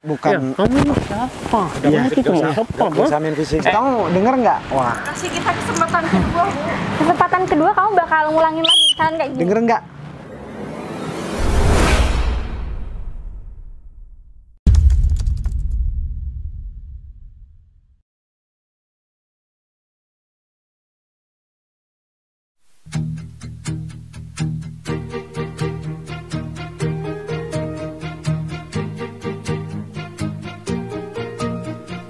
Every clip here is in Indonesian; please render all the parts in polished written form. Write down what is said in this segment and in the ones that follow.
Bukan. Ya, kamu ini siapa? Iya, Itu siapa, Bos? Examen fisik. Kamu denger nggak? Wah, Kasih kita kesempatan kedua, Bu. Kesempatan kedua kamu bakal ngulangin lagi kesalahan kayak gini. denger nggak?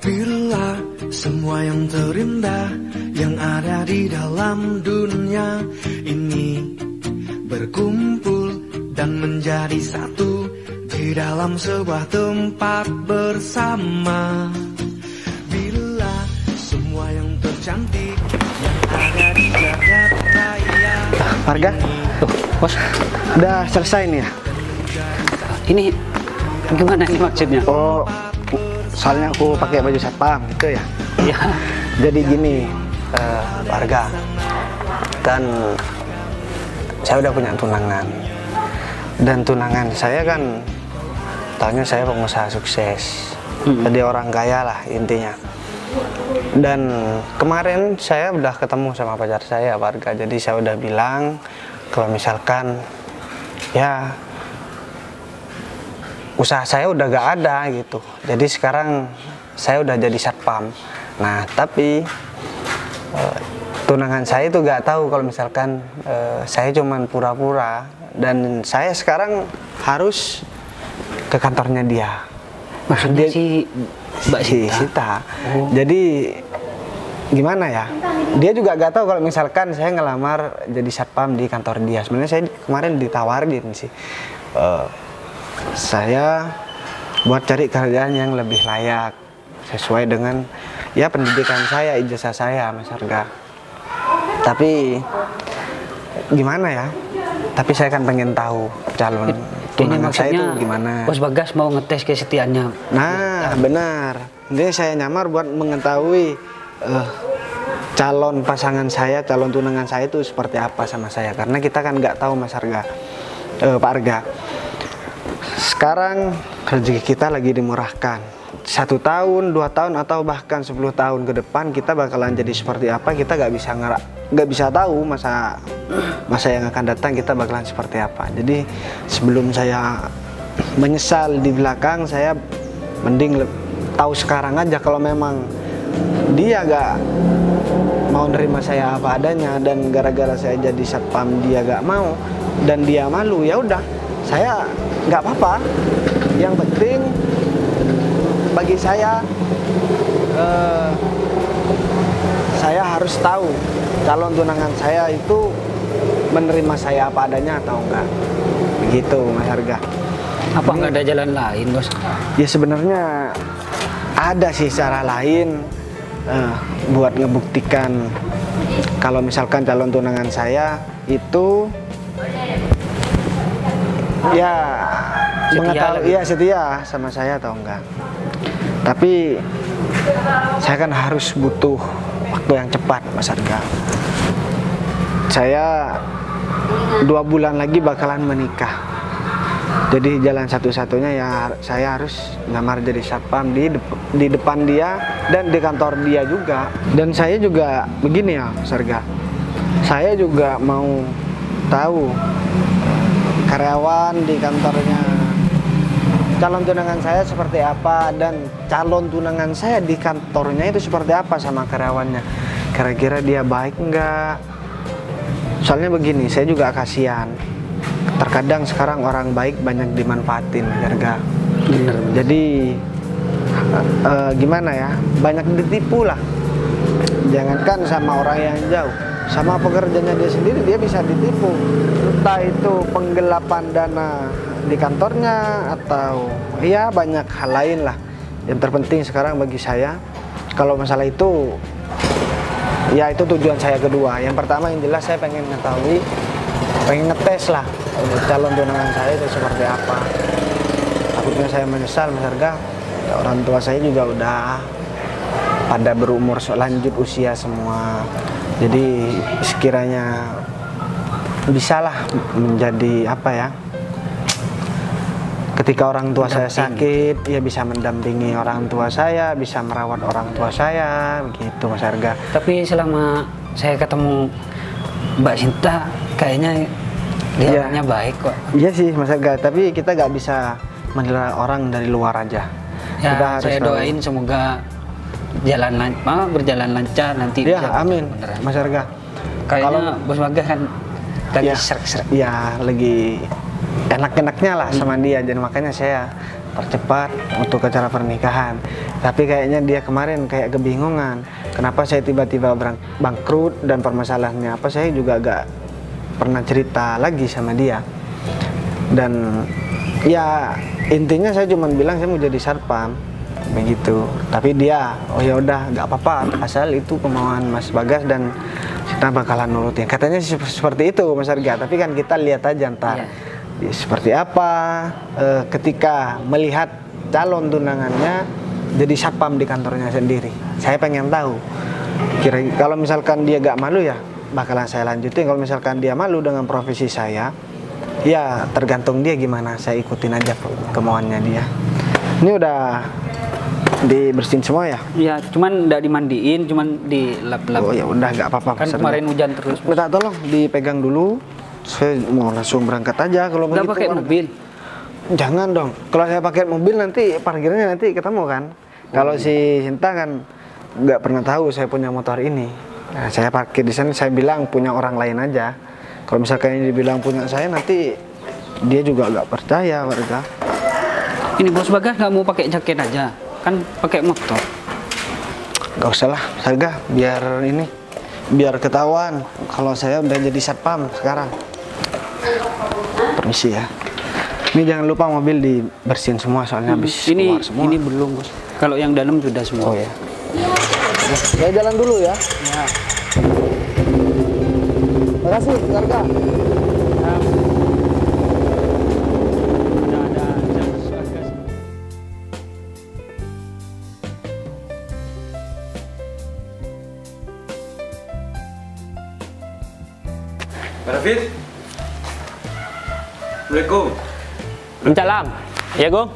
Bila semua yang terindah yang ada di dalam dunia ini berkumpul dan menjadi satu di dalam sebuah tempat bersama. Bila semua yang tercantik yang ada di jagat raya. Warga, Tuh, Bos. udah selesai nih ya? Ini gimana ini maksudnya? Oh, soalnya aku pakai baju satpam gitu ya. Iya. Jadi gini, warga, kan saya udah punya tunangan. Dan tunangan saya kan, tahunya saya pengusaha sukses. Jadi orang kaya lah intinya. Dan kemarin saya udah ketemu sama pacar saya, warga. Jadi saya udah bilang kalau misalkan ya usaha saya udah gak ada gitu. Jadi sekarang saya udah jadi satpam. Nah tapi tunangan saya itu gak tahu kalau misalkan saya cuman pura-pura. Dan saya sekarang harus ke kantornya dia. Maksudnya si Mbak Sita. Jadi gimana ya? Dia juga gak tahu kalau misalkan saya ngelamar jadi satpam di kantor dia. Sebenarnya saya kemarin ditawarin sih. Saya buat cari kerjaan yang lebih layak sesuai dengan ya pendidikan saya, ijazah saya, Mas Harga. Tapi gimana ya? Tapi saya kan pengen tahu calon tunangan saya itu gimana. Bos Bagas mau ngetes kesetiaannya. Nah, benar. Jadi saya nyamar buat mengetahui calon pasangan saya, calon tunangan saya itu seperti apa sama saya. Karena kita kan nggak tahu, Mas Harga, Pak Arga. Sekarang rezeki kita lagi dimurahkan. 1 tahun, 2 tahun, atau bahkan 10 tahun ke depan kita bakalan jadi seperti apa, kita nggak bisa tahu masa yang akan datang kita bakalan seperti apa. Jadi sebelum saya menyesal di belakang, saya mending tahu sekarang aja kalau memang dia gak mau nerima saya apa adanya, dan gara-gara saya jadi satpam dia gak mau dan dia malu, ya udah saya nggak apa-apa. Yang penting bagi saya harus tahu calon tunangan saya itu menerima saya apa adanya atau enggak. Begitu, Mas Harga. Apa nggak ada jalan lain, Bos? Ya sebenarnya ada sih cara lain buat ngebuktikan kalau misalkan calon tunangan saya itu ya mengetahui ya setia sama saya atau enggak. Tapi saya kan harus butuh waktu yang cepat, Mas Harga. Saya 2 bulan lagi bakalan menikah. Jadi jalan satu-satunya ya saya harus ngamar jadi satpam di depan dia dan di kantor dia juga. Dan saya juga begini ya, Mas Harga. Saya juga mau tahu karyawan di kantornya calon tunangan saya seperti apa, dan calon tunangan saya di kantornya itu seperti apa sama karyawannya. Kira-kira dia baik enggak? Soalnya begini, saya juga kasihan. Terkadang sekarang orang baik banyak dimanfaatin, harga. Bener. Jadi gimana ya? Banyak ditipu lah. Jangankan sama orang yang jauh, sama pekerjanya dia sendiri dia bisa ditipu. Entah itu penggelapan dana di kantornya atau ya banyak hal lain lah. Yang terpenting sekarang bagi saya, kalau masalah itu ya itu tujuan saya kedua. Yang pertama yang jelas saya pengen mengetahui, pengen ngetes lah calon tunangan saya itu seperti apa. Takutnya saya menyesal, Mas Harga. Orang tua saya juga udah pada berumur lanjut usia semua. Jadi sekiranya bisalah menjadi apa ya, ketika orang tua saya sakit, ya bisa mendampingi orang tua saya, bisa merawat orang tua saya, begitu Mas Arga. Tapi selama saya ketemu Mbak Sinta, kayaknya dia Iya. orangnya baik kok. Iya sih Mas Arga, tapi kita nggak bisa menilai orang dari luar aja. Ya, Kita harus saya tahu. doain semoga berjalan lancar nanti. Ya, bisa amin beneran. Mas Arga. Kayaknya Bos Bagas kan lagi Ya, serak-serak. ya lagi enak-enaknya lah sama dia, jadi makanya saya percepat untuk acara pernikahan. Tapi kayaknya dia kemarin kayak kebingungan, kenapa saya tiba-tiba bangkrut dan permasalahannya apa, saya juga gak pernah cerita lagi sama dia. Dan ya intinya saya cuma bilang saya mau jadi satpam begitu. Tapi dia, oh ya udah nggak apa-apa, asal itu kemauan Mas Bagas dan kita bakalan nurutin. Katanya seperti itu Mas Arga, tapi kan kita lihat aja ntar seperti apa ketika melihat calon tunangannya jadi satpam di kantornya sendiri. Saya pengen tahu kira kalau misalkan dia gak malu ya bakalan saya lanjutin. Kalau misalkan dia malu dengan profesi saya, ya tergantung dia gimana, saya ikutin aja kemauannya dia. Ini udah dibersihin semua ya? Ya, cuman nggak dimandiin, cuman dilap-lap. Oh ya udah nggak apa-apa. Kan Mas Arga. kemarin hujan terus. Minta tolong dipegang dulu. Saya mau langsung berangkat aja kalau Nggak begitu. pakai mobil. Jangan dong. Kalau saya pakai mobil nanti parkirnya nanti ketemu kan. Kalau si Sinta kan nggak pernah tahu saya punya motor ini. Nah, saya parkir di sana, saya bilang punya orang lain aja. Kalau misalkan ini dibilang punya saya, nanti dia juga nggak percaya warga. Ini Bos Bagas nggak mau pakai jaket aja, kan pakai motor. Nggak usah lah, harga biar ketahuan kalau saya udah jadi satpam sekarang. Permisi ya. Ini jangan lupa mobil dibersihin semua soalnya habis Ini keluar semua. ini belum Bos. Kalau yang dalam sudah semua. Oh ya. Saya jalan dulu ya. Ya. Makasih, harga. Pak David. Assalamualaikum. Salam. Ya, Gong.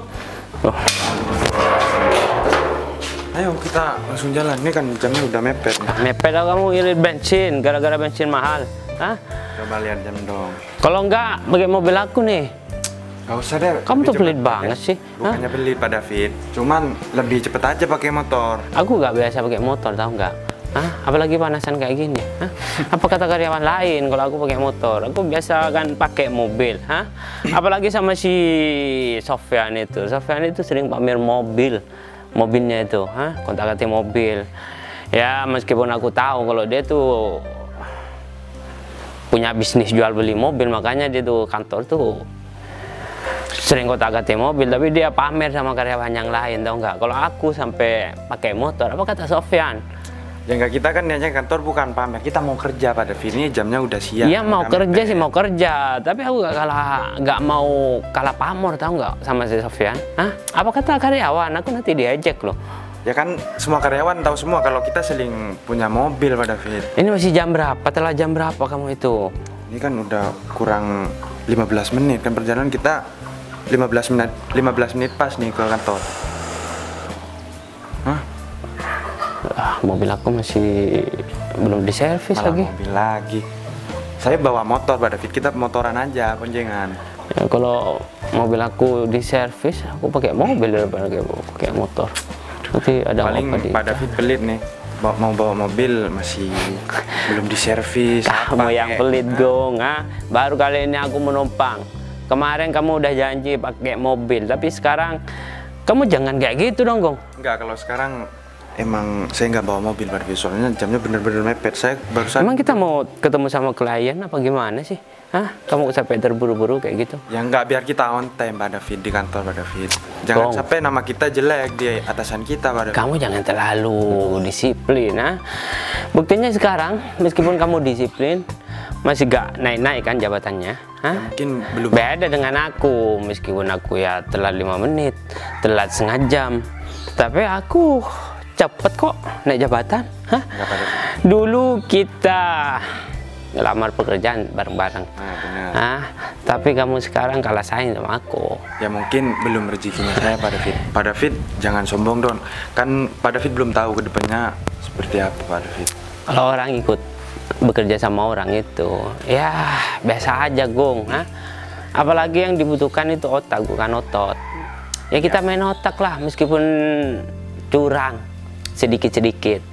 Ayo kita langsung jalan. Ini kan jamnya udah mepet. Mepet lah kamu irit bensin gara-gara bensin mahal. Hah? Coba lihat jam dong. Kalau enggak pakai mobil aku nih. Gak usah deh. Kamu lebih tuh cepet pelit aja. banget sih. Bukannya pelit Pak David. Cuman lebih cepet aja pakai motor. Aku nggak biasa pakai motor, tahu nggak? Hah? Apalagi panasan kayak gini. Hah? Apa kata karyawan lain kalau aku pakai motor? Aku biasa kan pakai mobil. Hah? Apalagi sama si Sofyan itu. Sofyan itu sering pamer mobilnya itu. Hah? Kontak-atik mobil. Ya meskipun aku tahu kalau dia tuh punya bisnis jual beli mobil, makanya dia tuh kantor tuh sering kontak-atik mobil, tapi dia pamer sama karyawan yang lain, tahu nggak? Kalau aku sampai pakai motor, apa kata Sofyan? Ya enggak, kita kan niatnya kantor bukan pamer. Kita mau kerja Pak David. Ini jamnya udah siang. Iya mau udah kerja mepet. sih mau kerja, tapi aku nggak mau kalah pamor, tahu nggak, sama si Sofyan? Hah? Apa kata karyawan? Aku nanti diejek loh. Ya kan semua karyawan tahu semua kalau kita seling punya mobil Pak David. Ini masih jam berapa? Telah jam berapa kamu itu? Ini kan udah kurang 15 menit kan perjalanan kita 15 menit pas nih ke kantor. Hah? Mobil aku masih belum diservis Malah lagi. mobil lagi. Saya bawa motor Pak David, kita motoran aja boncengan. Ya, kalau mobil aku diservis, aku pakai mobil daripada pakai motor. Nanti ada Paling apa di Pak David pelit nih, mau bawa mobil masih belum diservis. kamu yang pelit Gong, ah. Baru kali ini aku menumpang. Kemarin kamu udah janji pakai mobil, tapi sekarang kamu jangan kayak gitu dong Gong. Enggak, kalau sekarang emang saya nggak bawa mobil Pak David, soalnya jamnya bener-bener mepet. Saya barusan. Emang kita mau ketemu sama klien apa gimana sih? Hah? Kamu sampai terburu-buru kayak gitu? Ya enggak, biar kita on time Pak David di kantor Pak David. Jangan Gong. sampai nama kita jelek di atasan kita Pak David. Kamu jangan terlalu disiplin, ah. Buktinya sekarang, meskipun kamu disiplin, masih gak naik-naik kan jabatannya, hah? Mungkin belum. Beda dengan aku, meskipun aku ya telat 5 menit, telat setengah jam, tapi aku cepet kok naik jabatan, hah? Enggak Pak David. Dulu kita ngelamar pekerjaan bareng-bareng, Nah, benar. ah. Tapi kamu sekarang kalah saing sama aku. Ya mungkin belum rezekinya saya Pak David. Pak David jangan sombong dong. Kan Pak David belum tahu ke depannya seperti apa Pak David. Kalau orang ikut bekerja sama orang itu, ya biasa aja Gong. Apalagi yang dibutuhkan itu otak, bukan otot. Ya kita main otak lah, meskipun curang sedikit-sedikit.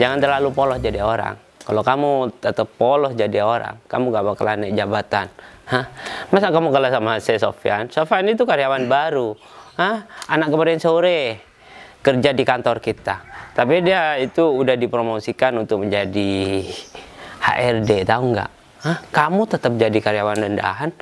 Jangan terlalu polos jadi orang. Kalau kamu tetap polos jadi orang, kamu gak bakalan naik jabatan. Masa kamu kalah sama si Sofyan? Sofyan itu karyawan baru. Anak kemarin sore kerja di kantor kita. Tapi dia itu udah dipromosikan untuk menjadi HRD, tahu nggak? Kamu tetap jadi karyawan rendahan.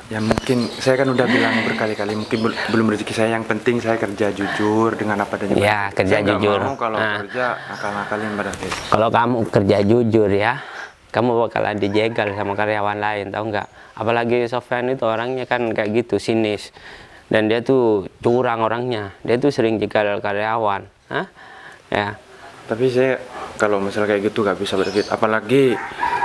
Ya mungkin saya kan udah bilang berkali-kali, mungkin belum rezeki saya. Yang penting saya kerja jujur dengan apa adanya. Ya, kerja saya jujur. Mau kalau kerja akal-akalin Pak David. Kalau kamu kerja jujur ya, kamu bakalan dijegal sama karyawan lain, tahu nggak? Apalagi Sofyan itu orangnya kan kayak gitu, sinis. Dan dia tuh curang orangnya. Dia tuh sering jegal karyawan. Ya. Tapi saya kalau misalnya kayak gitu gak bisa Pak David. Apalagi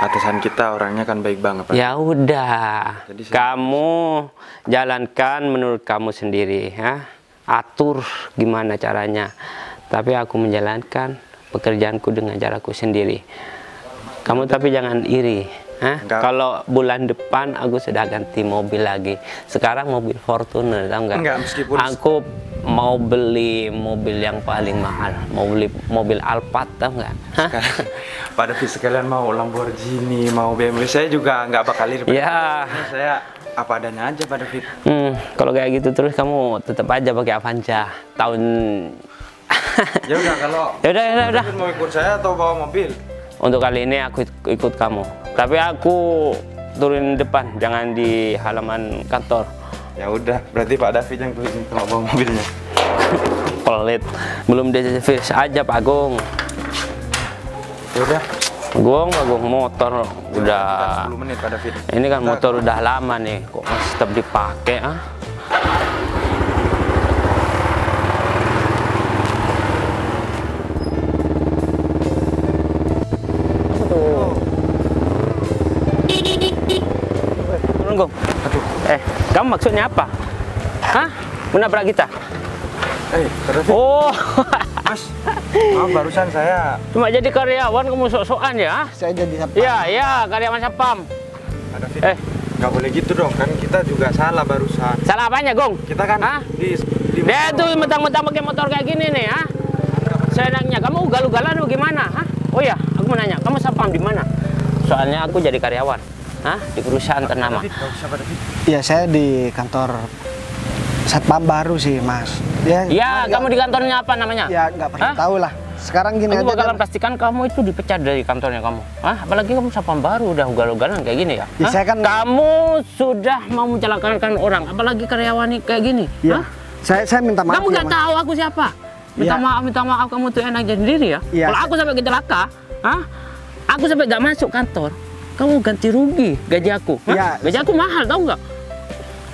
atasan kita orangnya kan baik banget Pak. Ya udah, kamu jalankan menurut kamu sendiri, ya. Atur gimana caranya. Tapi aku menjalankan pekerjaanku dengan caraku sendiri. Kamu tapi jangan iri. Kalau bulan depan aku sudah ganti mobil lagi. Sekarang mobil Fortuner, tahu nggak? Enggak, meskipun aku mau beli mobil yang paling mahal, mau beli mobil Alphard, tahu nggak? Pak David sekalian mau Lamborghini, mau BMW, saya juga nggak bakal iri. Ya. Saya apa adanya aja Pak David. Kalau kayak gitu terus kamu tetap aja pakai Avanza tahun. Ya udah kalau. Ya udah. Mau ikut saya atau bawa mobil? Untuk kali ini aku ikut kamu. Tapi aku turun depan, jangan di halaman kantor. Ya udah, berarti Pak David yang tulis kalau bawa mobilnya. Pelit, belum diservis aja Pak Agung. Ya udah. Agung motor udah 10 menit Pak David. Ini kan motor udah lama nih, kok masih tetap dipakai Turun, Gong. Kamu maksudnya apa? Menabrak kita? Pak David. Oh. Mas, maaf barusan saya Cuma jadi karyawan kamu sok-sokan ya? Saya jadi satpam. Iya, karyawan satpam. Pak David. Nggak boleh gitu dong, kan kita juga salah barusan. Salah apanya, Gong? Kita kan di Dia tuh mentang-mentang pakai motor kayak gini nih, Saya nanya, kamu ugal-ugalan atau gimana, Oh ya, aku mau nanya, kamu satpam di mana? Soalnya aku jadi karyawan, di perusahaan ternama. Iya, saya di kantor satpam baru sih, Mas. Iya, kamu di kantornya apa namanya? Ya, nggak pernah tahu lah. Sekarang gini aku aja. bakalan pastikan kamu itu dipecat dari kantornya kamu. Apalagi kamu satpam baru udah ugal-ugalan kayak gini ya. Saya kan kamu sudah mau mencelakakan orang, apalagi karyawan kayak gini. Iya. Saya minta maaf. Kamu nggak tahu aku siapa? Minta maaf kamu tuh enak jadi sendiri ya. Kalau aku sampai kecelakaan, aku sampai nggak masuk kantor, kamu ganti rugi gaji aku. Gaji aku mahal, tahu nggak?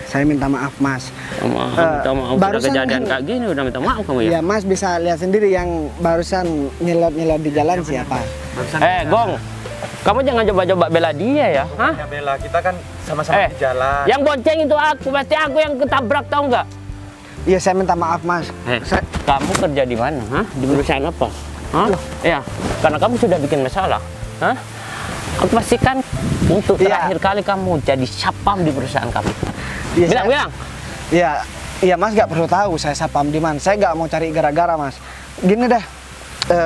Saya minta maaf, Mas. Minta maaf udah kejadian kayak gini, udah minta maaf kamu ya? Iya, Mas bisa lihat sendiri yang barusan nyelot-nyelot di jalan siapa. Gong, kamu jangan coba-coba bela dia ya. Bela, kita kan sama-sama di jalan. Yang bonceng itu aku, pasti aku yang ketabrak, tahu nggak? Iya, saya minta maaf, Mas. Kamu kerja di mana? Di perusahaan apa? Iya, karena kamu sudah bikin masalah. Aku pastikan untuk terakhir kali kamu jadi satpam di perusahaan kami. Bilang. Iya, Mas nggak perlu tahu saya satpam di mana. Saya nggak mau cari gara-gara, Mas. Gini deh,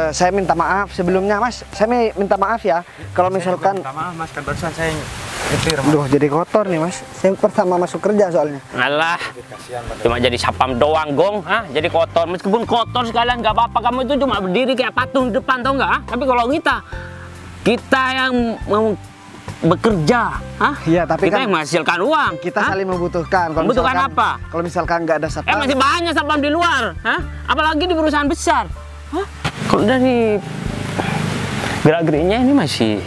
saya minta maaf sebelumnya, Mas. Saya minta maaf ya. Kalau misalkan. Minta maaf, Mas, kan barusan saya nyetir, Mas. Duh, jadi kotor nih, Mas. Saya pertama masuk kerja soalnya. Alah, cuma jadi satpam doang, Gong. Jadi kotor. Meskipun kotor sekalian nggak apa-apa. Kamu itu cuma berdiri kayak patung depan, tau nggak? Tapi kalau kita yang mau bekerja, Iya, tapi kita kan yang menghasilkan uang. Kita saling membutuhkan. Membutuhkan apa? Kalau misalkan nggak ada satpam. Masih banyak satpam di luar, apalagi di perusahaan besar. Kalau dari gerak-geriknya ini masih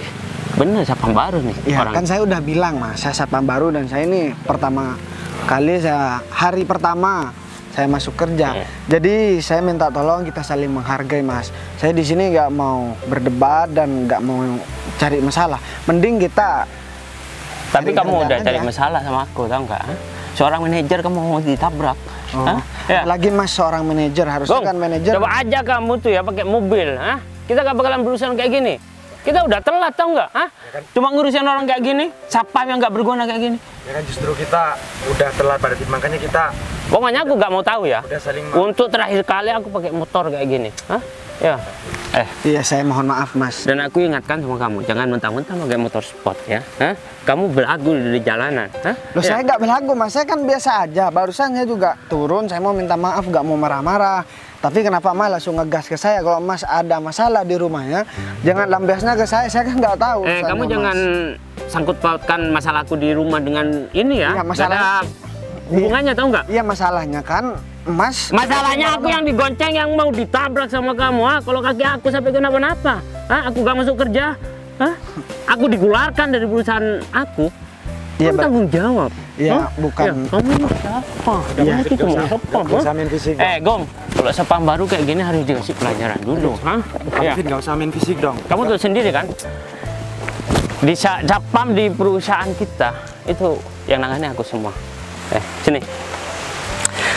bener satpam baru nih. Iya, kan saya udah bilang, Mas, saya satpam baru dan saya ini pertama kali hari pertama saya masuk kerja. Jadi saya minta tolong kita saling menghargai, Mas. Saya di sini nggak mau berdebat dan nggak mau cari masalah. Mending kita Tapi Cari kamu kerjaan udah cari aja. masalah sama aku, tahu nggak? Hah? Seorang manajer kamu mau ditabrak. Hah? Ya. Lagi Mas seorang manajer, harusnya Gong, kan manajer. coba aja kamu tuh ya pakai mobil, hah? Kita gak bakalan berurusan kayak gini. Kita udah telat, tau nggak? Hah? Cuma ngurusin orang kayak gini, siapa yang nggak berguna kayak gini? Ya kan justru kita udah telat pada Fit, makanya kita Pokoknya aku nggak mau tahu ya. udah saling Untuk terakhir kali aku pakai motor kayak gini, hah? Ya. Iya, saya mohon maaf Mas. Dan aku ingatkan sama kamu, jangan mentang-mentang pakai motor sport ya. Hah? Kamu belagu di jalanan, hah? Loh, saya nggak belagu Mas, saya kan biasa aja. Barusan saya juga turun, saya mau minta maaf, nggak mau marah-marah. Tapi kenapa Mas langsung ngegas ke saya? Kalau Mas ada masalah di rumahnya, jangan lampiasnya ke saya kan nggak tahu. Kamu urusannya, Mas. jangan sangkut pautkan masalahku di rumah dengan ini ya. Iya, masalah- Nggak ada hubungannya, tahu nggak? Iya, masalahnya kan Mas. Masalahnya aku yang digonceng, yang mau ditabrak sama kamu. Ah, kalau kaki aku sampai kenapa-napa, aku gak masuk kerja. Aku dikeluarkan dari perusahaan aku. Iya, Kamu tanggung jawab. Iya, bukan. Ya, kamu ini siapa? Iya, Kamu itu cuma siapa? nggak usah main fisik. Gong, kalau sepam baru kayak gini harus dikasih pelajaran dulu. Ya. Fit nggak usah main fisik dong. Kamu tuh sendiri kan, di sapam di perusahaan kita itu yang nangani aku semua. Sini.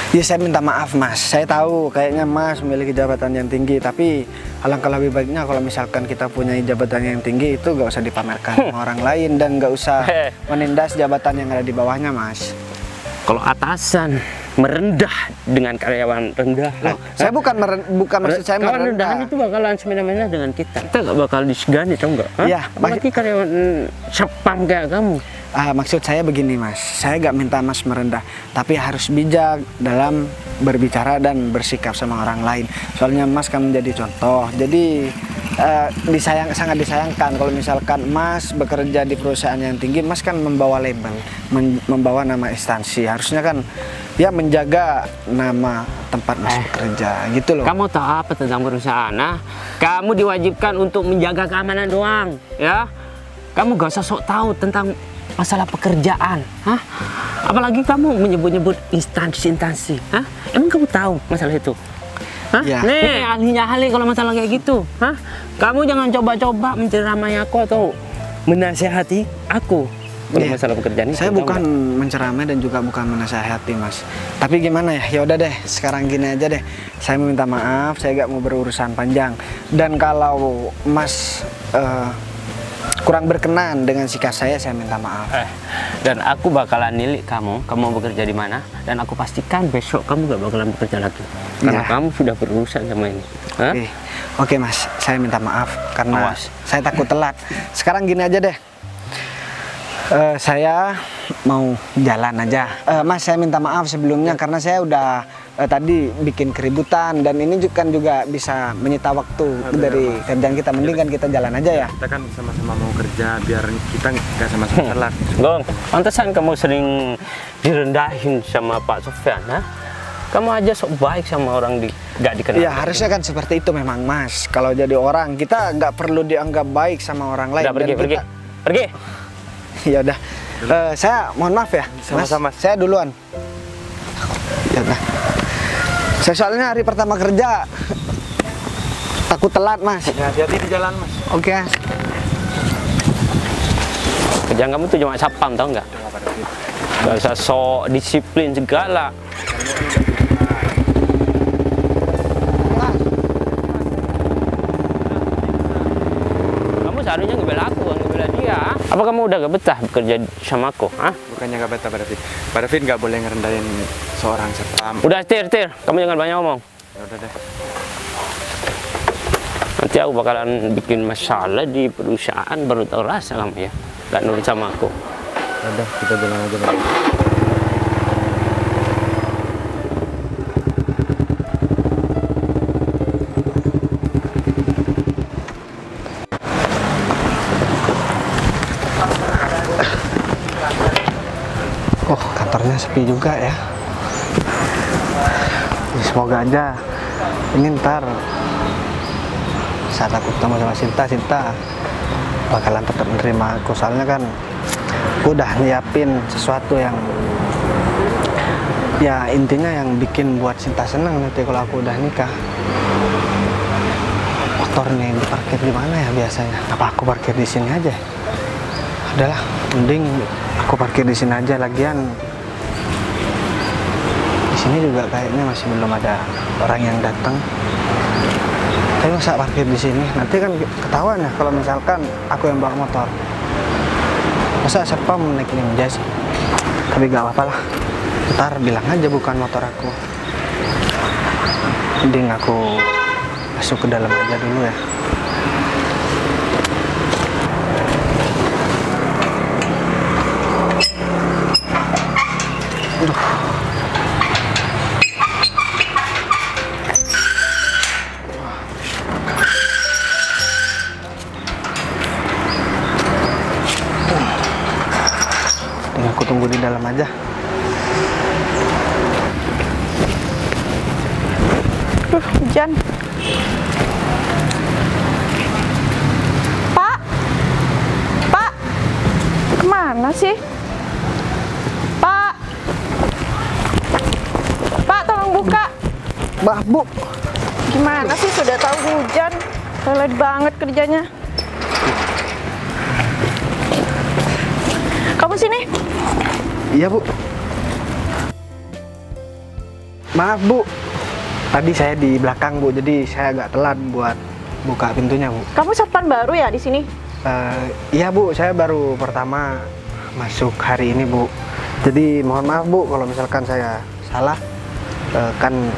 Ya, saya minta maaf Mas. Saya tahu kayaknya Mas memiliki jabatan yang tinggi, tapi alangkah lebih baiknya kalau misalkan kita punya jabatan yang tinggi itu gak usah dipamerkan sama orang lain dan gak usah menindas jabatan yang ada di bawahnya Mas. Kalau atasan merendah dengan karyawan rendah, Saya bukan maksud saya kawan rendahan merendah. itu bakalan semena-mena dengan kita gak bakal disegani, tau nggak? Hah? Iya, Apalagi karyawan sepam kayak kamu. Maksud saya begini Mas, saya gak minta Mas merendah, tapi harus bijak dalam berbicara dan bersikap sama orang lain. Soalnya Mas kan menjadi contoh, jadi sangat disayangkan kalau misalkan Mas bekerja di perusahaan yang tinggi. Mas kan membawa label, membawa nama instansi, harusnya kan ya menjaga nama tempat Mas bekerja gitu loh. Kamu tahu apa tentang perusahaan? Kamu diwajibkan untuk menjaga keamanan doang, ya. Kamu gak usah sok tahu tentang masalah pekerjaan, apalagi kamu menyebut-nyebut instansi-instansi, emang kamu tahu masalah itu? Ya. Nih ahlinya ahli kalau masalah kayak gitu, kamu jangan coba-coba menceramai aku atau menasehati aku kalau Iya. masalah pekerjaan ini. Saya bukan menceramai dan juga bukan menasehati Mas. Tapi gimana ya? Ya udah deh, sekarang gini aja deh. Saya meminta maaf, saya gak mau berurusan panjang. Dan kalau Mas kurang berkenan dengan sikap saya minta maaf. Dan aku bakalan nilik kamu bekerja di mana, dan aku pastikan besok kamu gak bakalan bekerja lagi karena Ya. kamu sudah berurusan sama ini. Oke Mas, saya minta maaf karena Awas. saya takut telat. Sekarang gini aja deh. Saya mau jalan aja. Mas, saya minta maaf sebelumnya karena saya udah tadi bikin keributan dan ini juga bisa menyita waktu dari kerjaan kita. Mending kan kita jalan aja ya. Kita kan sama-sama mau kerja biar kita nggak sama-sama telat. Gong, pantesan kamu sering direndahin sama Pak Sofyan, Kamu aja sok baik sama orang gak dikenal. Iya, harusnya kan seperti itu memang Mas. Kalau jadi orang, kita nggak perlu dianggap baik sama orang lain. Udah, pergi, Dan kita- pergi. Ya udah. Saya mohon maaf ya, Mas. Sama-sama. Saya duluan. Ya udah. Saya soalnya hari pertama kerja takut telat, Mas. Ya, hati-hati di jalan, Mas. Oke. Kerjaan kamu tuh cuma sapam, tau nggak? Gak usah sok disiplin segala. Kamu seharusnya ngebela aku, bukan ngebela dia. Apa kamu udah gak betah bekerja sama aku? Bukannya nggak betah pada Fit. Pada Fit nggak boleh ngerendahin seorang sepam. Udah, tir. Kamu jangan banyak ngomong. Ya udah deh. Nanti aku bakalan bikin masalah di perusahaan, baru tahu rasa kamu ya. Gak nurut sama aku. Ya udah, kita jalan aja, Mas. Oh, kantornya sepi juga ya. Semoga aja ini ntar saat aku ketemu sama Sinta bakalan tetap menerima aku. Soalnya kan aku udah nyiapin sesuatu yang ya intinya yang bikin buat Sinta senang nanti kalau aku udah nikah. Motor nih diparkir di mana ya biasanya? Apa aku parkir di sini aja? Udahlah, mending aku parkir di sini aja. Lagian di sini juga kayaknya masih belum ada orang yang datang. Tapi masa parkir di sini? Nanti kan ketahuan ya kalau misalkan aku yang bawa motor. Masa satpam naik ninja sih? Tapi gak apa-apa lah. Ntar bilang aja bukan motor aku. Mending aku masuk ke dalam aja dulu ya. Aku tunggu di dalam aja. Hujan. Pak, Pak, kemana sih? Pak, Pak, tolong buka. Bah, Bu. Gimana sih, sudah tahu hujan, lelet banget kerjanya. Kamu sini. Iya, Bu. Maaf, Bu. Tadi saya di belakang, Bu. Jadi saya agak telat buat buka pintunya, Bu. Kamu satpam baru ya di sini? Iya, Bu. Saya baru pertama masuk hari ini, Bu. Jadi mohon maaf, Bu, kalau misalkan saya salah. Kan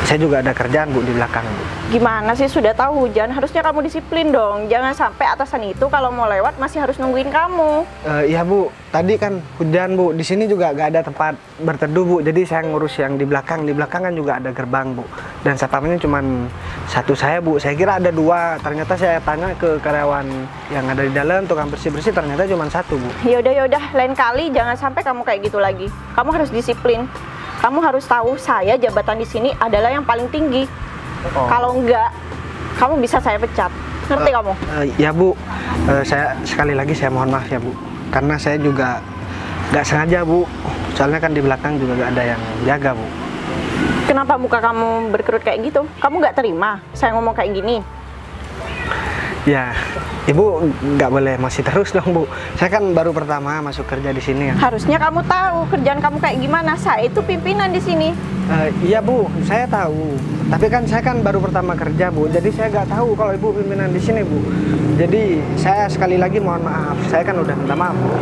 saya juga ada kerjaan, Bu, di belakang, Bu. Gimana sih, sudah tahu hujan, harusnya kamu disiplin dong. Jangan sampai atasan itu kalau mau lewat masih harus nungguin kamu. Iya, Bu. Tadi kan hujan, Bu. Di sini juga gak ada tempat berteduh, Bu. Jadi saya ngurus yang di belakang. Di belakang kan juga ada gerbang, Bu. Dan satpamnya cuma satu saya, Bu. Saya kira ada dua. Ternyata saya tanya ke karyawan yang ada di dalam, tukang bersih-bersih, ternyata cuma satu, Bu. Yaudah, lain kali jangan sampai kamu kayak gitu lagi. Kamu harus disiplin. Kamu harus tahu saya jabatan di sini adalah yang paling tinggi. Oh. Kalau enggak, kamu bisa saya pecat. Ngerti kamu? Ya, Bu. Saya sekali lagi saya mohon maaf ya, Bu. Karena saya juga nggak sengaja, Bu. Soalnya kan di belakang juga nggak ada yang jaga, Bu. Kenapa muka kamu berkerut kayak gitu? Kamu nggak terima saya ngomong kayak gini? Ya, Ibu nggak boleh masih terus dong, Bu. Saya kan baru pertama masuk kerja di sini ya. Harusnya kamu tahu kerjaan kamu kayak gimana. Saya itu pimpinan di sini. Iya, Bu, saya tahu. Tapi kan saya kan baru pertama kerja, Bu. Jadi saya nggak tahu kalau Ibu pimpinan di sini, Bu. Jadi saya sekali lagi mohon maaf. Saya kan udah minta maaf, Bu.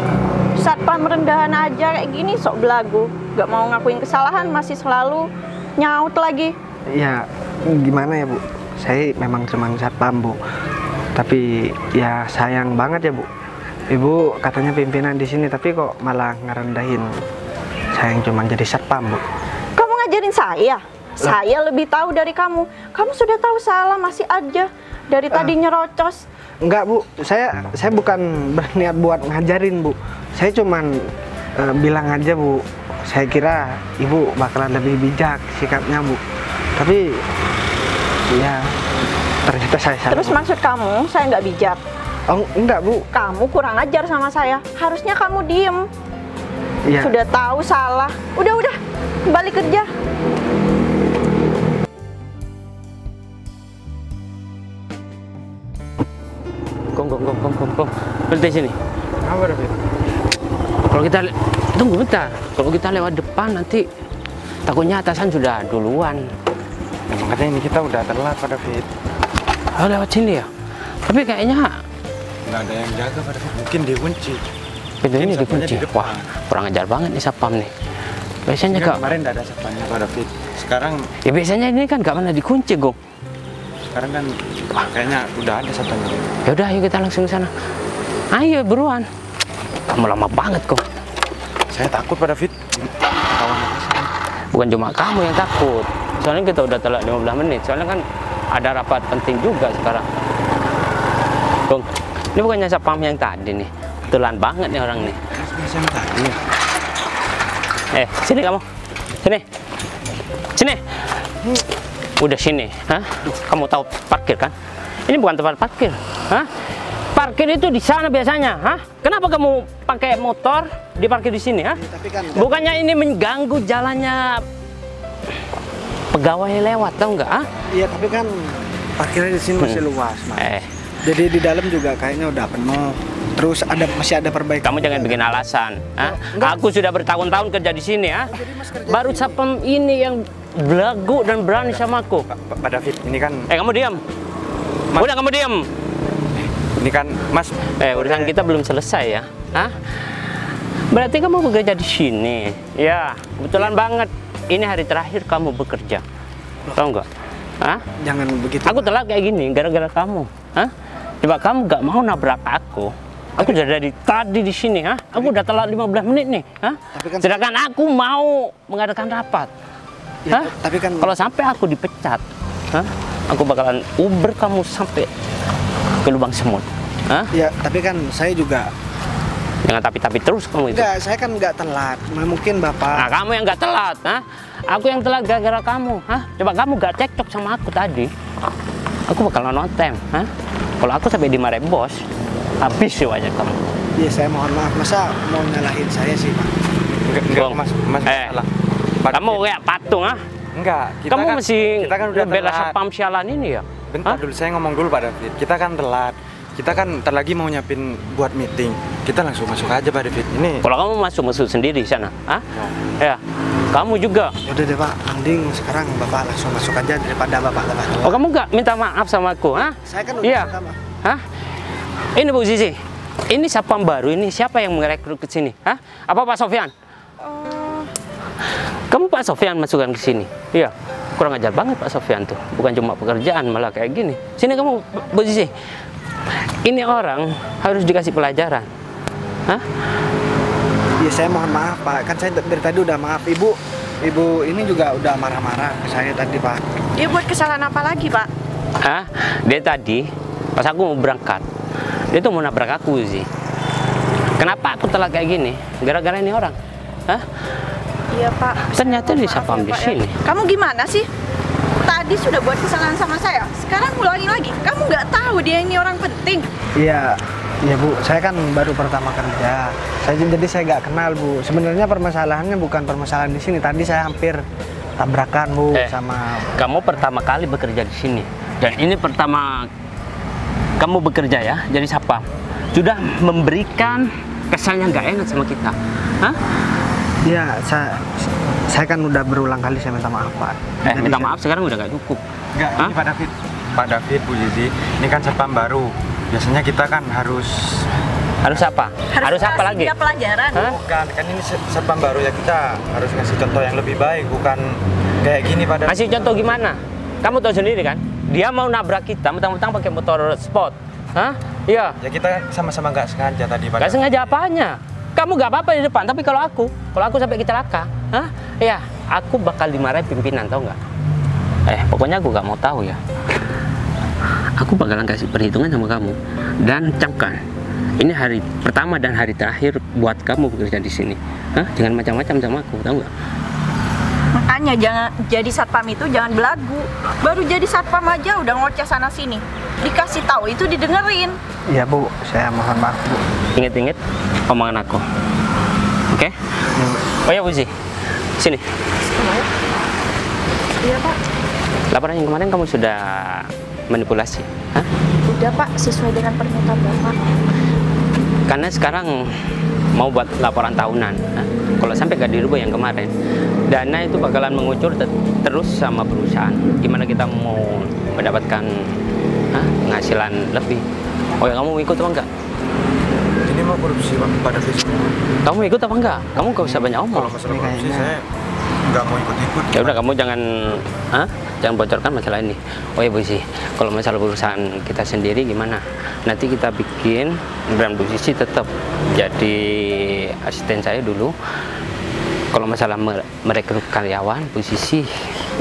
Satpam rendahan aja kayak gini sok belagu. Nggak mau ngakuin kesalahan, masih selalu nyaut lagi. Ya, gimana ya, Bu? Saya memang cuma satpam, Bu. Tapi ya sayang banget ya, Bu. Ibu katanya pimpinan di sini, tapi kok malah ngerendahin saya yang cuma jadi satpam, Bu. Kamu ngajarin saya? Saya lebih tahu dari kamu. Kamu sudah tahu salah masih aja. Dari tadi nyerocos. Enggak, Bu. Saya bukan berniat buat ngajarin, Bu. Saya cuman bilang aja, Bu. Saya kira Ibu bakalan lebih bijak sikapnya, Bu. Tapi ya ternyata saya salah. Terus maksud kamu saya nggak bijak? Oh, enggak, Bu. Kamu kurang ajar sama saya. Harusnya kamu diem. Ya. Sudah tahu salah. Udah, balik kerja. Kom. Berhenti sini. Apa, David? Kalau kita tunggu bentar. Kalau kita lewat depan nanti takutnya atasan sudah duluan. Makanya ini kita udah telat, Pak David. Oh, lewat sini ya. Tapi kayaknya Nggak ada yang jaga, Pak David. Mungkin dikunci. pintu ini satpamnya dikunci. di depan. Wah, kurang ajar banget nih satpam nih. Biasanya Kan kak, kemarin nggak ada satpamnya, Pak David. Sekarang ya biasanya ini kan nggak pernah dikunci, Gong. kan kayaknya udah ada satpamnya. Ya udah, ayo kita langsung ke sana. Ayo buruan. Kamu lama banget, Gong. Saya takut, Pak David. Kawan atasan. Bukan cuma kamu yang takut. Soalnya kita udah telat 15 menit. Soalnya kan ada rapat penting juga sekarang. Gong, ini bukannya satpam yang tadi nih. Betulan banget nih orang nih. Biasa yang tadi ya. Sini kamu. Sini. Udah sini, hah? Kamu tahu parkir kan? Ini bukan tempat parkir, hah? Parkir itu di sana biasanya, hah? Kenapa kamu pakai motor diparkir di sini, hah? Tapi kan Bukannya ini mengganggu jalannya pegawai lewat, tahu nggak, ah? iya, tapi kan parkirnya di sini masih luas, Mas. Jadi di dalam juga kayaknya udah penuh. Terus masih ada perbaikan. Kamu jangan bikin alasan. Aku sudah bertahun-tahun kerja di sini ya. Baru Satpam ini yang belagu dan berani sama aku. Pak David, ini kan Kamu diam. Udah kamu diam. ini kan Mas. Urusan kita belum selesai ya. Berarti kamu bekerja di sini. Ya, kebetulan banget. Ini hari terakhir kamu bekerja. Tahu nggak? Jangan begitu. Aku telat kayak gini gara-gara kamu. Coba kamu nggak mau nabrak aku. Aku sudah dari tadi di sini, Aku udah telat 15 menit nih, Tapi kan sedangkan aku mau mengadakan rapat. Ya, tapi kan Kalau sampai aku dipecat, aku bakalan uber kamu sampai ke lubang semut. ya, tapi kan saya juga Jangan tapi terus kamu itu. enggak, saya kan enggak telat. Mungkin Bapak. Nah, kamu yang nggak telat, Aku yang telat gara-gara kamu, Coba kamu nggak cekcok sama aku tadi, aku bakalan on time, Kalau aku sampai dimarahin bos, habis semuanya kamu. Iya, saya mohon maaf. Masa mau nyalahin saya sih, Pak? Enggak, Bang. Mas salah. Pak Kamu David, kayak patung, enggak. Kamu masih kita kan udah bela telat. Satpam sialan ini ya? Bentar dulu, saya ngomong dulu Pak David. Kita kan telat. Kita kan ntar lagi mau nyiapin buat meeting. Kita langsung masuk aja Pak David. Ini Kalau kamu masuk sendiri di sana, Ya, kamu juga. Udah deh, Pak. Mending sekarang Bapak langsung masuk aja daripada Bapak telat. Oh, kamu nggak minta maaf sama aku, Saya kan udah Iya. minta maaf. Ini Bu Sisi, ini Satpam baru ini siapa yang merekrut ke sini? Apa Pak Sofyan? Kamu Pak Sofyan masukkan ke sini? Iya. Kurang ajar banget Pak Sofyan tuh. Bukan cuma pekerjaan, malah kayak gini. Sini kamu, Bu Sisi. Ini orang harus dikasih pelajaran. Iya, saya mohon maaf, Pak. Kan saya dari tadi udah maaf. Ibu ini juga udah marah-marah ke saya tadi, Pak. Dia buat kesalahan apa lagi, Pak? Dia tadi pas aku mau berangkat, dia tuh mau nabrak aku sih. Kenapa aku telat kayak gini? Gara-gara ini orang. Iya, Pak. Ternyata Maaf di ya, Satpam di Pak, ya. sini. Kamu gimana sih? Tadi sudah buat kesalahan sama saya. Sekarang ulangi lagi. Kamu nggak tahu dia ini orang penting. Iya, Bu. Saya kan baru pertama kerja. Jadi saya nggak kenal, Bu. Sebenarnya permasalahannya bukan permasalahan di sini. Tadi saya hampir tabrakan, Bu, sama. Kamu pertama kali bekerja di sini. Dan ini pertama kamu bekerja ya, jadi Satpam. Sudah memberikan kesan yang nggak enak sama kita. Iya, saya kan udah berulang kali saya minta maaf, Pak. Jadi Minta maaf sekarang udah nggak cukup. enggak, ini Pak David. Pak David, Bu Zizi, ini kan Satpam baru. Biasanya kita kan harus apa? Harus apa kasih lagi? dia pelajaran. bukan, kan ini Satpam baru ya, kita harus ngasih contoh yang lebih baik, bukan kayak gini Pak David. Kasih contoh gimana? Kamu tahu sendiri kan? Dia mau nabrak kita, mentang-mentang pakai motor sport. Iya. Ya kita sama-sama nggak sengaja tadi Pak Gak David. sengaja apanya? Kamu gak apa-apa di depan, tapi kalau aku sampai kecelakaan, ya aku bakal dimarahin pimpinan, tau nggak? Pokoknya aku gak mau tahu ya. Aku bakalan kasih perhitungan sama kamu dan camkan. Ini hari pertama dan hari terakhir buat kamu bekerja di sini. Jangan macam-macam sama aku, tau nggak? Makanya jangan jadi satpam itu jangan belagu. Baru jadi satpam aja udah ngoceh sana sini. Dikasih tahu itu didengerin. Iya, Bu, saya mohon maaf, Bu. Ingat-ingat omongan aku. Oke? Oh ya, Bu Zi. Sini. Iya, Pak. Laporan yang kemarin kamu sudah manipulasi. Udah, Pak, sesuai dengan permintaan Bapak. Karena sekarang mau buat laporan tahunan. Kalau sampai gak dirubah yang kemarin, dana itu bakalan mengucur terus sama perusahaan. Gimana kita mau mendapatkan penghasilan lebih? Oh ya, kamu ikut apa enggak? Ini mau korupsi Pak David. Kamu ikut apa enggak? Kamu gak usah banyak omong. Kalau masalah korupsi saya nggak mau ikut-ikut. Ya udah, kamu jangan bocorkan masalah ini. Oh ya Bu Sisi, kalau masalah perusahaan kita sendiri gimana? Nanti kita bikin brand Bu Sisi tetap jadi asisten saya dulu. Kalau masalah merekrut karyawan, Bu Sisi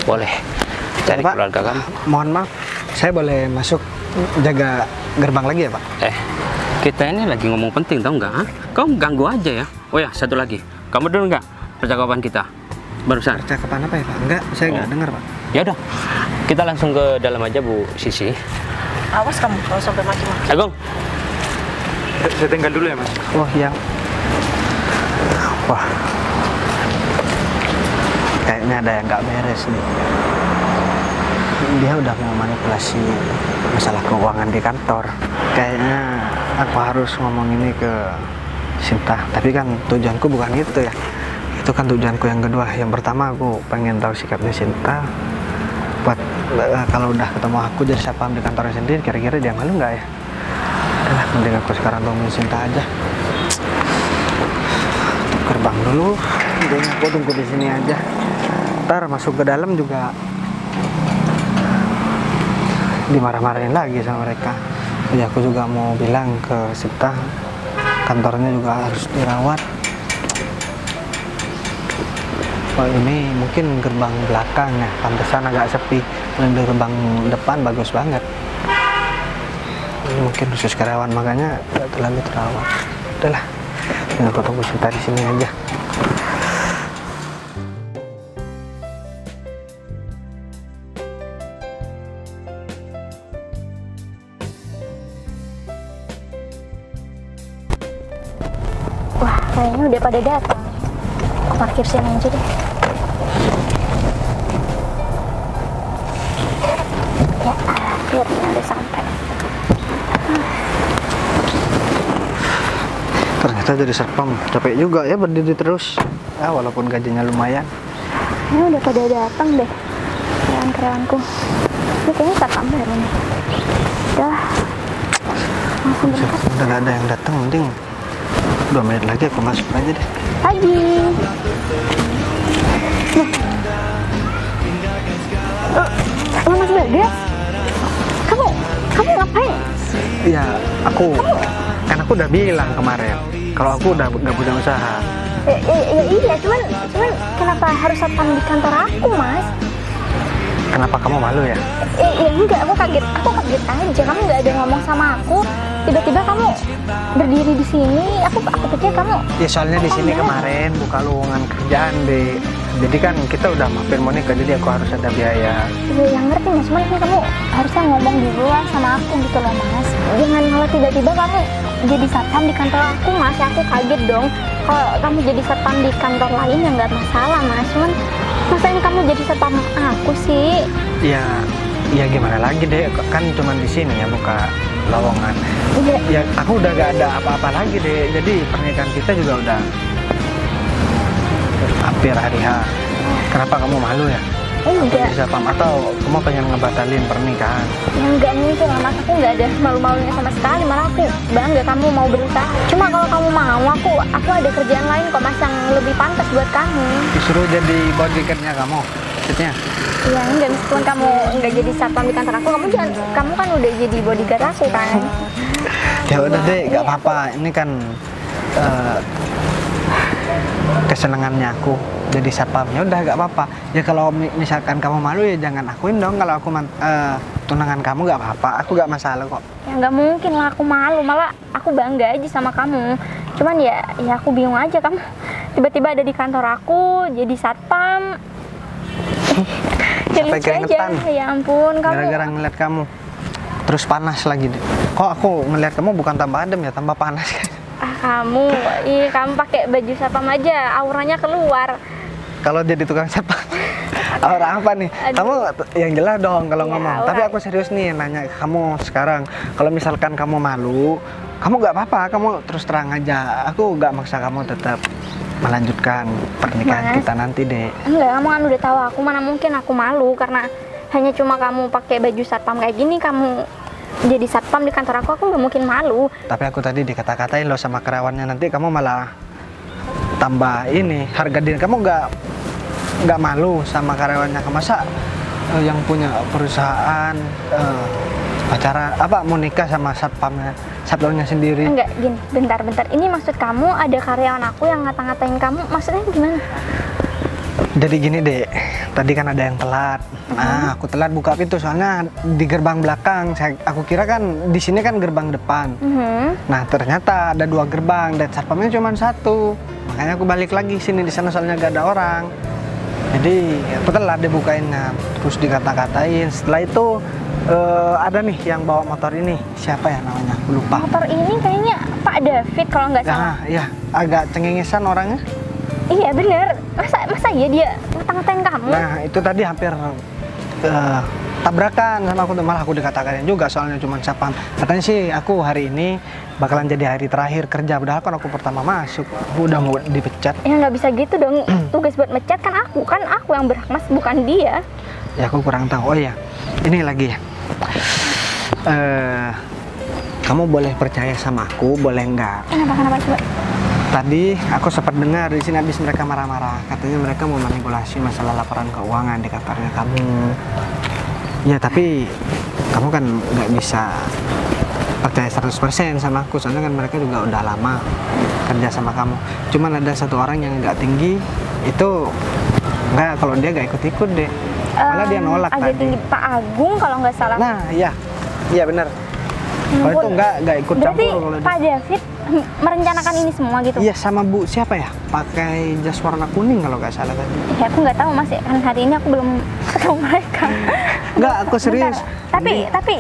boleh cari Pak, keluarga kamu. Mohon maaf, saya boleh masuk jaga gerbang lagi ya, Pak? Kita ini lagi ngomong penting, tau nggak? Kamu ganggu aja ya. Oh ya, satu lagi, kamu dengar nggak percakapan kita barusan? Percakapan apa ya, Pak? Enggak, saya nggak dengar, Pak. Ya udah, kita langsung ke dalam aja Bu Sisi. Awas kamu kalau sampai macam-macam. Agung, Saya tinggal dulu ya Mas. Oh, yang. Wah. Kayaknya ada yang nggak beres nih. Dia udah mau manipulasi masalah keuangan di kantor. Kayaknya aku harus ngomong ini ke Sinta. Tapi kan tujuanku bukan itu ya. Itu kan tujuanku yang kedua. Yang pertama aku pengen tahu sikapnya Sinta. Buat kalau udah ketemu aku jadi satpam di kantornya sendiri, kira-kira dia malu nggak ya? Udah, mending aku sekarang tungguin Sinta aja. Tutup gerbang dulu. Mending aku tunggu di sini aja. Ntar masuk ke dalam juga dimarah-marahin lagi sama mereka. Jadi aku juga mau bilang ke Sinta, kantornya juga harus dirawat. Oh, ini mungkin gerbang belakang ya, pantesan agak sepi. Dan di gerbang depan bagus banget. Ini mungkin khusus karyawan, makanya tidak terlalu terawat. Udahlah, tinggal aku tunggu Sinta di sini aja. Wah, kayaknya udah pada datang. Aku parkir sini aja deh. Ya, akhirnya udah sampai. Ternyata jadi satpam capek juga ya berdiri terus. Ya, walaupun gajinya lumayan. Ini udah pada datang deh karyawan-karyawanku. Ini kayaknya satpam baru nih. Udah, langsung berangkat. Udah gak ada yang datang, mending 2 menit lagi aku masuk aja deh. Pagi. Mas Bagas, kamu ngapain? Iya, kan aku udah bilang kemarin kalau aku udah gak punya usaha. Iya, cuman kenapa harus satpam di kantor aku, Mas? Kenapa kamu malu ya? Enggak, aku kaget aja. Kamu nggak ada ngomong sama aku. Tiba-tiba kamu berdiri di sini. Aku pikir kamu. Ya soalnya di sini kemarin buka lowongan kerjaan deh. Jadi kan kita udah mampir mau nikah, jadi aku harus ada biaya. Iya, yang ngerti Mas. Cuman kan kamu harusnya ngomong dulu lah sama aku gitu loh, Mas. Jangan malah tiba-tiba kamu jadi satpam di kantor aku, Mas. Aku kaget dong. Kalau kamu jadi satpam di kantor lain ya nggak masalah, Mas. Cuman masain kamu jadi satpam aku sih? Ya gimana lagi deh, kan cuma di sini ya buka lowongan. Iya. Ya aku udah gak ada apa-apa lagi deh. Jadi pernikahan kita juga udah hampir hari H. Kenapa kamu malu ya? Enggak. Jadi satpam atau kamu pengen ngebatalin pernikahan? Ya enggak mungkin lah, Mas. Aku nggak ada malu-malunya sama sekali. Malah aku bangga kamu mau berusaha. Cuma kalau kamu mau, aku ada kerjaan lain kok, Mas, yang lebih pantas buat kamu. Disuruh jadi bodyguardnya kamu, maksudnya? Iya, enggak, meskipun kamu enggak jadi satpam di kantor aku, kamu kan udah jadi bodyguard aku kan. Ya udah deh, gak apa-apa. Ini kan kesenangannya aku jadi satpam. Ya udah gak apa-apa. Ya kalau misalkan kamu malu ya jangan akuin dong. Kalau aku tunangan kamu gak apa-apa. Aku gak masalah kok. Ya nggak mungkin lah aku malu, malah aku bangga aja sama kamu. Cuman ya aku bingung aja, kamu tiba-tiba ada di kantor aku jadi satpam. Ya lucu aja. Ya ampun, kamu. Gara-gara ngeliat kamu. Terus panas lagi deh. Kok aku ngeliat kamu bukan tambah adem ya, tambah panas. Kamu pakai baju satpam aja, auranya keluar. Kalau jadi tukang satpam, aura apa nih? Aduh. Kamu yang jelas dong kalau Ya, ngomong. aura. Tapi aku serius nih nanya ke kamu sekarang. Kalau misalkan kamu malu, kamu gak apa-apa, kamu terus terang aja. Aku gak maksa kamu tetap melanjutkan pernikahan Mas, kita nanti deh. Enggak, kamu kan udah tahu aku, mana mungkin aku malu karena hanya cuma kamu pakai baju satpam kayak gini, kamu jadi satpam di kantor aku nggak mungkin malu. Tapi aku tadi dikata-katain loh sama karyawannya, nanti kamu malah tambah ini harga diri kamu nggak malu sama karyawannya. Masa yang punya perusahaan pacaran mau nikah sama satpamnya sendiri? Enggak, gini, bentar. Ini maksud kamu ada karyawan aku yang ngata-ngatain kamu, maksudnya gimana? Jadi gini deh, tadi kan ada yang telat. Nah, aku telat buka pintu soalnya di gerbang belakang. Aku kira kan di sini kan gerbang depan. Nah, ternyata ada 2 gerbang dan satpamnya cuma 1. Makanya aku balik lagi sini, di sana soalnya gak ada orang. Jadi aku telat dibukainnya, terus dikata-katain. Setelah itu ada nih yang bawa motor ini, siapa ya namanya? Aku lupa. Motor ini kayaknya Pak David kalau nggak salah. Nah, iya, agak cengengesan orangnya. Iya bener, masa iya dia ngata-ngatain kamu? Nah, itu tadi hampir tabrakan sama aku tuh, malah aku dikatakan juga soalnya cuma satpam. Katanya sih aku hari ini bakalan jadi hari terakhir kerja, padahal kan aku pertama masuk, aku udah mau dipecat. Ya nggak bisa gitu dong. Tugas buat mecat kan aku yang berhak mas, bukan dia. Ya aku kurang tahu. Oh ya, ini lagi ya. Kamu boleh percaya sama aku, boleh nggak? Kenapa coba? Tadi aku sempat dengar di sini habis mereka marah-marah, katanya mereka mau manipulasi masalah laporan keuangan di kantornya kamu. Ya tapi kamu kan nggak bisa percaya 100% sama aku, soalnya kan mereka juga udah lama kerja sama kamu. Cuman ada satu orang yang nggak tinggi itu nggak, kalau dia nggak ikut-ikut deh, malah dia nolak agak tadi. tinggi, Pak Agung kalau nggak salah. Nah iya benar. Kalau itu nggak ikut Berarti campur kalau Pak David merencanakan ini semua gitu? Iya, sama Bu siapa ya? Pakai jas warna kuning kalau nggak salah tadi. Ya aku nggak tahu mas, kan hari ini aku belum ketemu mereka. Nggak, aku serius. Bentar. Tapi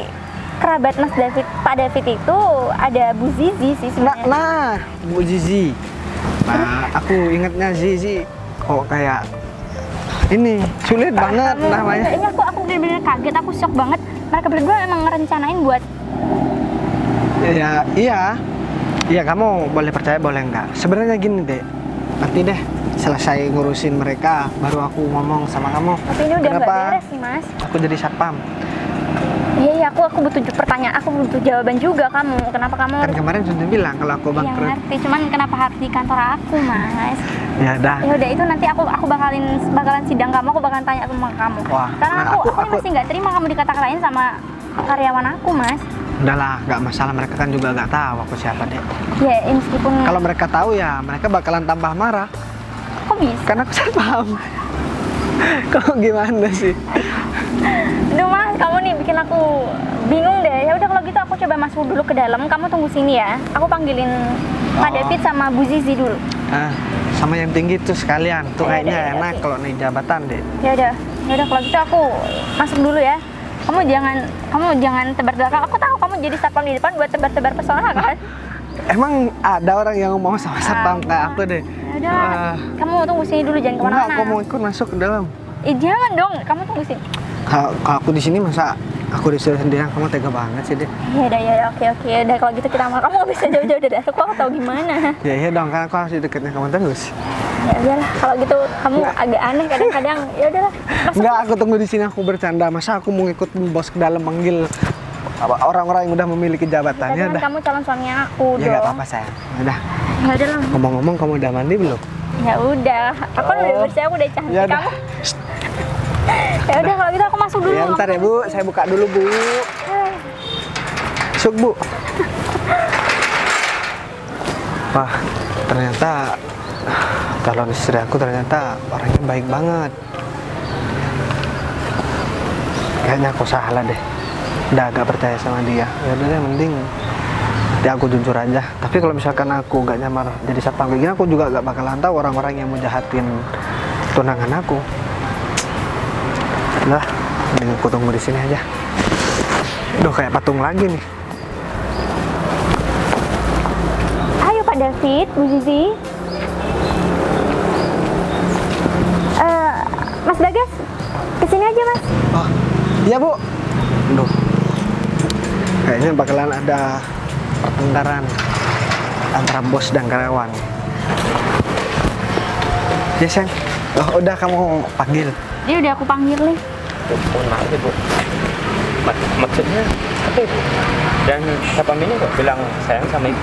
kerabat Mas David, Pak David itu ada Bu Zizi sih sebenarnya. Nah, Bu Zizi. Nah, aku ingatnya Zizi kok kayak ini sulit banget namanya. Ini aku benar-benar kaget, aku shock banget. Mereka berdua emang ngerencanain buat. Iya, kamu boleh percaya boleh enggak. Sebenarnya gini deh, nanti deh selesai ngurusin mereka, baru aku ngomong sama kamu. Tapi ini udah nggak beres nih mas. Aku jadi satpam. Iya, aku butuh pertanyaan, aku butuh jawaban juga kamu. Kenapa kamu? Kan kemarin sudah bilang kalau aku Yang bangkrut. ngerti, cuman kenapa harus di kantor aku mas? Ya dah. Ya udah itu nanti aku bakalan sidang kamu, aku bakalan tanya sama kamu. Wah, Karena nah, aku aku- masih nggak terima kamu dikata-katain sama karyawan aku mas. Udahlah, nggak masalah, mereka kan juga nggak tahu aku siapa deh. Ya meskipun Kalau mereka tahu ya mereka bakalan tambah marah. kok bisa? Karena aku satpam. Kok gimana sih? Aduh mas, kamu nih bikin aku bingung deh. Ya udah kalau gitu aku coba masuk dulu ke dalam. Kamu tunggu sini ya. Aku panggilin Pak David sama Bu Zizi dulu. Sama yang tinggi tuh sekalian. Tuh Ya, kayaknya ya, enak oke. kalau naik jabatan deh. Ya udah kalau gitu aku masuk dulu ya. Kamu jangan tebar-tebar. Aku tahu kamu jadi satpam di depan buat tebar-tebar pesona kan? Emang ada orang yang mau sama satpam kayak aku deh. Ya udah, kamu tunggu sini dulu, jangan Enggak, kemana-mana. aku mau ikut masuk ke dalam. Jangan dong, kamu tunggu sini. Kalau aku di sini masa aku disuruh sendirian, kamu tega banget sih deh. Ya udah, oke. Udah kalau gitu kita kamu nggak bisa jauh-jauh dari aku tahu gimana. Ya dong, kan aku harus di dekatnya kamu terus. Ya udahlah, kalau gitu kamu agak aneh kadang-kadang. Ya udahlah. Enggak, aku tunggu di sini, aku bercanda. Masa aku mau ikut bos ke dalam manggil orang-orang yang udah memiliki jabatan. Tapi Ya kan udah. kamu calon suami aku Ya dong. nggak apa-apa sayang. Udah. Ya udahlah. Ngomong-ngomong, kamu udah mandi belum? Ya udah. Aku udah bersih, aku udah cantik. Ya udah. Kamu. Ya udah kalau gitu aku masuk dulu. Ya ntar ya Bu, saya buka dulu Bu. Masuk Bu. Wah, ternyata calon istri aku ternyata orangnya baik banget. Kayaknya aku salah deh. Udah agak percaya sama dia. Ya udah deh, mending ya aku jujur aja. Tapi kalau misalkan aku gak nyamar jadi satpam kayak gini, aku juga gak bakalan tahu orang-orang yang mau jahatin tunangan aku. Udah, mending aku tunggu di sini aja. Duh, kayak patung lagi nih. Ayo Pak David, Bu Zizi. Mas Bagas, kesini aja Mas. Oh, iya Bu. Duh, kayaknya bakalan ada pertengkaran antara bos dan karyawan. Ya sayang. Oh, udah kamu panggil. Dia udah aku panggil nih. Mohon maaf ya Bu. Maksudnya apa itu? Dan satpam ini kok bilang sayang sama ibu?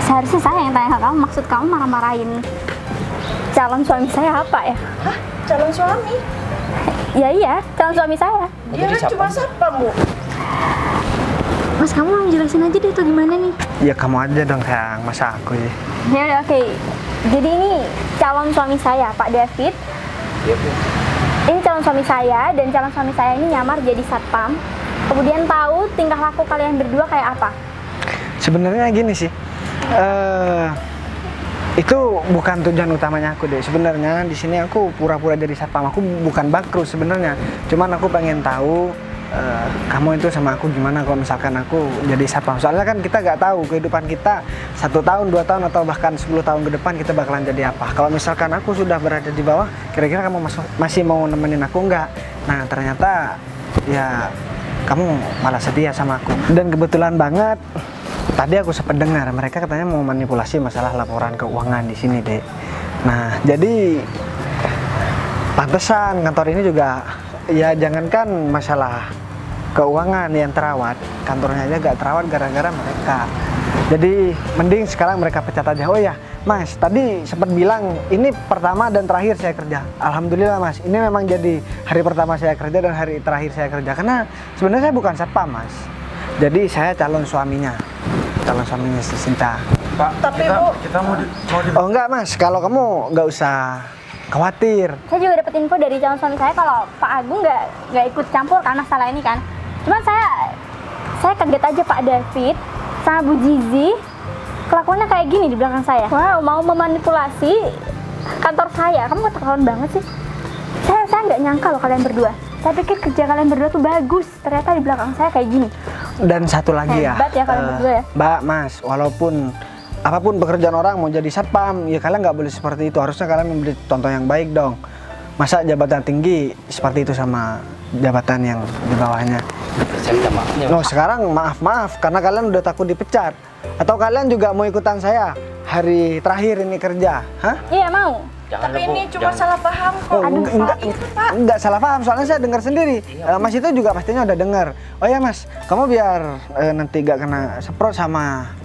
Seharusnya saya yang tanya ke kamu, maksud kamu marah-marahin calon suami saya apa ya? Hah? Calon suami? Ya iya, calon suami saya. Dia kan cuma satpam, Bu. Mas kamu mau jelasin aja deh itu gimana nih? Ya kamu aja dong sayang, masa aku ya. Ya udah oke. Jadi ini calon suami saya, Pak David. Iya Bu. Ini calon suami saya dan calon suami saya ini nyamar jadi satpam. Kemudian tahu tingkah laku kalian berdua kayak apa? Sebenarnya gini sih. Itu bukan tujuan utamanya aku deh. Sebenarnya di sini aku pura-pura jadi satpam. Aku bukan bakrus sebenarnya. Cuman aku pengen tahu kamu itu sama aku gimana kalau misalkan aku jadi satpam. Soalnya kan kita nggak tahu kehidupan kita 1 tahun, 2 tahun atau bahkan 10 tahun ke depan kita bakalan jadi apa. Kalau misalkan aku sudah berada di bawah, kira-kira kamu masih mau nemenin aku nggak? Nah ternyata ya kamu malah setia sama aku. Dan kebetulan banget tadi aku sempat dengar mereka katanya mau manipulasi masalah laporan keuangan di sini, Dek. Nah, jadi pantesan kantor ini juga ya jangankan masalah keuangan yang terawat, kantornya aja gak terawat gara-gara mereka. Jadi mending sekarang mereka pecat aja. Oh ya, Mas, tadi sempat bilang ini pertama dan terakhir saya kerja. Alhamdulillah, Mas. Ini memang jadi hari pertama saya kerja dan hari terakhir saya kerja. Karena sebenarnya saya bukan satpam, Mas. Jadi saya calon suaminya si Sinta. Pak, Tapi, kita, Bu. kita mau di Oh enggak, Mas. Kalau kamu nggak usah khawatir. Saya juga dapat info dari calon suami saya kalau Pak Agung nggak ikut campur karena masalah ini kan. Cuman saya kaget aja Pak David sama Bu Zizi kelakuannya kayak gini di belakang saya. Wow, mau memanipulasi kantor saya. Kamu keterlaluan banget sih. Saya nggak nyangka loh kalian berdua. Saya pikir kerja kalian berdua tuh bagus. Ternyata di belakang saya kayak gini. Dan satu lagi Hebat ya kalian berdua ya. Mbak, Mas, walaupun apapun pekerjaan orang mau jadi satpam, ya kalian nggak boleh seperti itu. Harusnya kalian memberi contoh yang baik dong. Masa jabatan tinggi seperti itu sama jabatan yang di bawahnya. Saya minta maafnya. No, sekarang maaf karena kalian udah takut dipecat. Atau kalian juga mau ikutan saya hari terakhir ini kerja? Hah? Iya mau. Tapi ini cuma salah paham kok. Enggak salah paham, soalnya saya dengar sendiri. Mas itu juga pastinya udah dengar. Oh ya Mas, kamu biar nanti gak kena semprot sama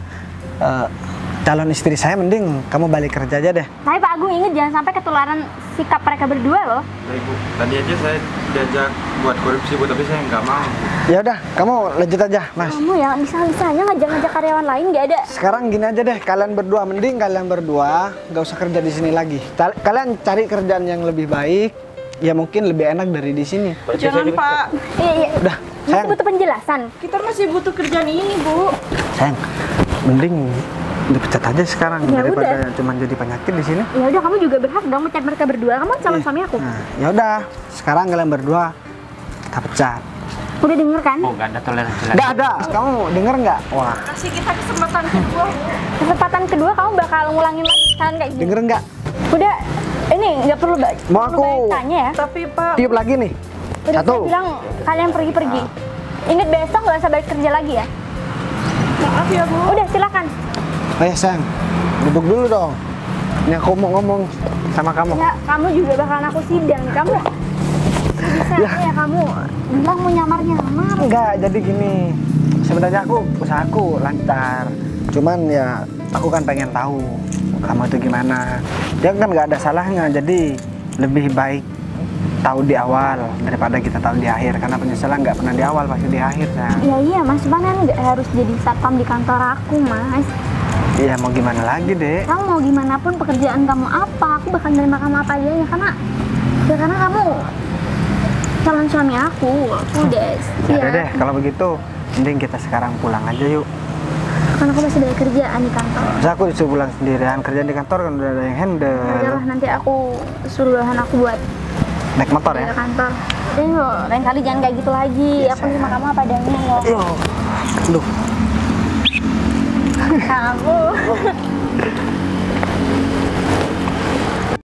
calon istri saya, mending kamu balik kerja aja deh. Tapi Pak Agung inget jangan sampai ketularan sikap mereka berdua loh. Ibu, tadi aja saya diajak buat korupsi, Bu, tapi saya nggak mau. Ya udah, kamu lanjut aja, Mas. Kamu ya bisa-bisanya ngajak-ngajak karyawan lain nggak ada. Sekarang gini aja deh, kalian berdua mending kalian berdua nggak usah kerja di sini lagi. Kalian cari kerjaan yang lebih baik, ya mungkin lebih enak dari di sini. Jangan, Pak. Iya. Udah, Masih sayang. butuh penjelasan. Kita masih butuh kerjaan ini, Bu. Sayang, mending dipecat aja sekarang Ya daripada cuma jadi penyakit di sini. Ya udah kamu juga berhak dong mecat mereka berdua. Kamu calon suami aku. Nah, ya udah, sekarang kalian berdua kita pecat. Udah denger kan? Oh, nggak ada toleransi lagi. Nggak ada, kamu denger nggak? Wah, Kasih kita kesempatan kedua. Kesempatan kedua kamu bakal ngulangin lagi kesalahan kayak gini. denger nggak? Udah, ini nggak perlu Mau perlu aku banyak tanya ya. Tapi, Pak, Tiup lagi nih. Udah Satu. saya bilang kalian pergi-pergi. Ingat besok nggak usah balik kerja lagi ya. maaf ya, Bu. Udah silakan. Oh ya sayang, duduk dulu dong. Ini aku mau ngomong sama kamu. Ya kamu juga bakalan aku sidang. Kamu bisa ya kamu bilang mau nyamar-nyamar. Enggak, jadi gini. Sebenarnya usahaku lancar. Cuman ya aku kan pengen tahu kamu itu gimana. Dia kan nggak ada salahnya. Jadi lebih baik tahu di awal daripada kita tahu di akhir. Karena penyesalan nggak pernah di awal, pasti di akhir. Sayang. Ya iya mas, cuman kan nggak harus jadi satpam di kantor aku mas. Iya mau gimana lagi dek? Kamu mau gimana pun pekerjaan kamu apa, aku bakal nerima kamu apa aja ya karena kamu calon suami aku udah Ya udah deh, kalau begitu mending kita sekarang pulang aja yuk. Karena aku masih ada kerjaan di kantor. Masa aku disuruh pulang sendirian, kerjaan di kantor kan udah ada yang handle. Udahlah nanti aku suruh bahan aku buat Naik motor ke ya? kantor. Jadi lain kali jangan kayak gitu lagi. Aku nerima kamu apa adanya loh. Yo, aduh. Kamu